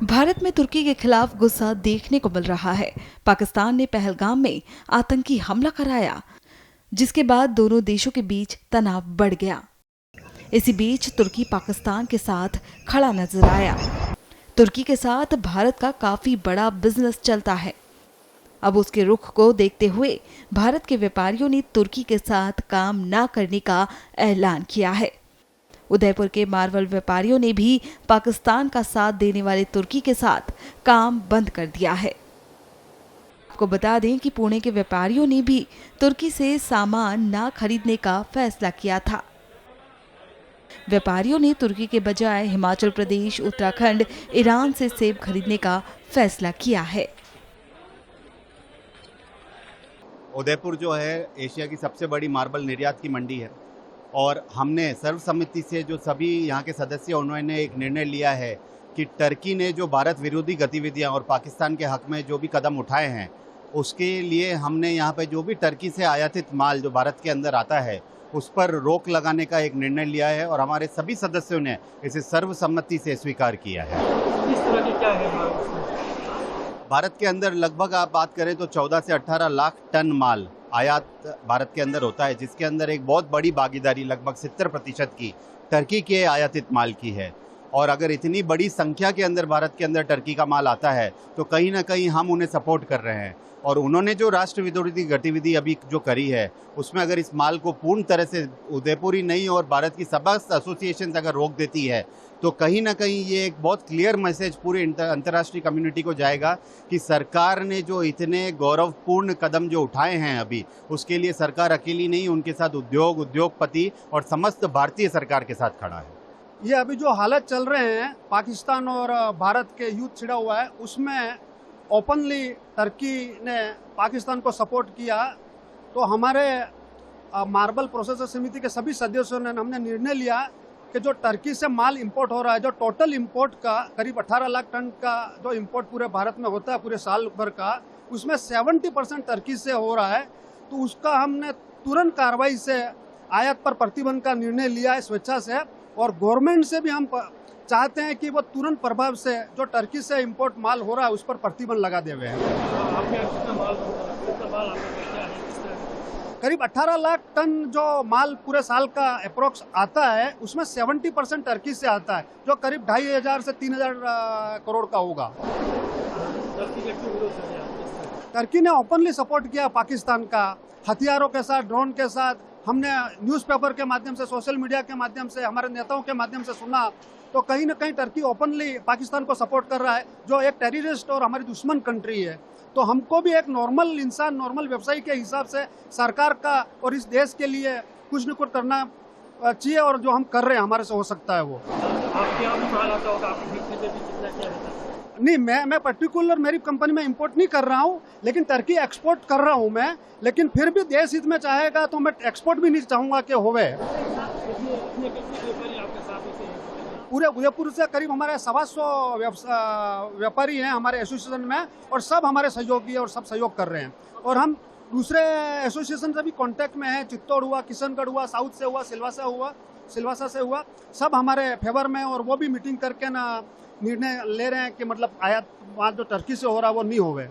भारत में तुर्की के खिलाफ गुस्सा देखने को मिल रहा है। पाकिस्तान ने पहलगाम में आतंकी हमला कराया, जिसके बाद दोनों देशों के बीच तनाव बढ़ गया। इसी बीच तुर्की पाकिस्तान के साथ खड़ा नजर आया। तुर्की के साथ भारत का काफी बड़ा बिजनेस चलता है। अब उसके रुख को देखते हुए भारत के व्यापारियों ने तुर्की के साथ काम न करने का ऐलान किया है। उदयपुर के मार्बल व्यापारियों ने भी पाकिस्तान का साथ देने वाले तुर्की के साथ काम बंद कर दिया है। आपको बता दें कि पुणे के व्यापारियों ने भी तुर्की से सामान न खरीदने का फैसला किया था। व्यापारियों ने तुर्की के बजाय हिमाचल प्रदेश, उत्तराखंड, ईरान से सेब खरीदने का फैसला किया है। उदयपुर जो है एशिया की सबसे बड़ी मार्बल निर्यात की मंडी है और हमने सर्वसम्मति से जो सभी यहाँ के सदस्य उन्होंने एक निर्णय लिया है कि टर्की ने जो भारत विरोधी गतिविधियाँ और पाकिस्तान के हक में जो भी कदम उठाए हैं उसके लिए हमने यहाँ पे जो भी टर्की से आयातित माल जो भारत के अंदर आता है उस पर रोक लगाने का एक निर्णय लिया है और हमारे सभी सदस्यों ने इसे सर्वसम्मति से स्वीकार किया है। किस तरह की क्या है भारत के अंदर लगभग आप बात करें तो 14 से 18 लाख टन माल आयात भारत के अंदर होता है, जिसके अंदर एक बहुत बड़ी भागीदारी लगभग 70% की टर्की के आयातित माल की है। और अगर इतनी बड़ी संख्या के अंदर भारत के अंदर टर्की का माल आता है तो कहीं ना कहीं हम उन्हें सपोर्ट कर रहे हैं। और उन्होंने जो राष्ट्र विरोधी गतिविधि अभी जो करी है उसमें अगर इस माल को पूर्ण तरह से उदयपुर ही नहीं और भारत की समस्त एसोसिएशन अगर रोक देती है तो कहीं ना कहीं ये एक बहुत क्लियर मैसेज पूरे अंतर्राष्ट्रीय कम्युनिटी को जाएगा कि सरकार ने जो इतने गौरवपूर्ण कदम जो उठाए हैं अभी उसके लिए सरकार अकेली नहीं, उनके साथ उद्योगपति और समस्त भारतीय सरकार के साथ खड़ा है। ये अभी जो हालत चल रहे हैं पाकिस्तान और भारत के युद्ध छिड़ा हुआ है उसमें ओपनली टर्की ने पाकिस्तान को सपोर्ट किया। तो हमारे मार्बल प्रोसेसर समिति के सभी सदस्यों ने हमने निर्णय लिया कि जो टर्की से माल इंपोर्ट हो रहा है, जो टोटल इंपोर्ट का करीब 18 लाख टन का जो इंपोर्ट पूरे भारत में होता है पूरे साल भर का, उसमें 70% टर्की से हो रहा है। तो उसका हमने तुरंत कार्रवाई से आयात पर प्रतिबंध का निर्णय लिया है स्वेच्छा से। और गवर्नमेंट से भी हम चाहते हैं कि वो तुरंत प्रभाव से जो टर्की से इंपोर्ट माल हो रहा है उस पर प्रतिबंध लगा देवे हैं। करीब 18 लाख टन जो माल पूरे साल का अप्रोक्स आता है उसमें 70% टर्की से आता है, जो करीब 2500 से 3000 करोड़ का होगा। टर्की ने ओपनली सपोर्ट किया पाकिस्तान का, हथियारों के साथ, ड्रोन के साथ। हमने न्यूज़पेपर के माध्यम से, सोशल मीडिया के माध्यम से, हमारे नेताओं के माध्यम से सुना तो कहीं ना कहीं टर्की ओपनली पाकिस्तान को सपोर्ट कर रहा है, जो एक टेररिस्ट और हमारी दुश्मन कंट्री है। तो हमको भी एक नॉर्मल इंसान, नॉर्मल व्यवसायी के हिसाब से सरकार का और इस देश के लिए कुछ न कुछ करना चाहिए और जो हम कर रहे हैं हमारे से हो सकता है वो। नहीं, मैं पर्टिकुलर मेरी कंपनी में इंपोर्ट नहीं कर रहा हूँ, लेकिन टर्की एक्सपोर्ट कर रहा हूँ मैं। लेकिन फिर भी देश हित में चाहेगा तो मैं एक्सपोर्ट भी नहीं चाहूँगा कि होवे। पूरे उदयपुर से करीब हमारे 125 व्यापारी हैं हमारे एसोसिएशन में और सब हमारे सहयोगी और सब सहयोग कर रहे हैं। और हम दूसरे एसोसिएशन से भी कांटेक्ट में हैं, चित्तौड़ हुआ, किशनगढ़ हुआ, साउथ से हुआ, सिलवासा से हुआ, सब हमारे फेवर में। और वो भी मीटिंग करके ना निर्णय ले रहे हैं कि मतलब आयात जो टर्की से हो रहा है वो नहीं होवे।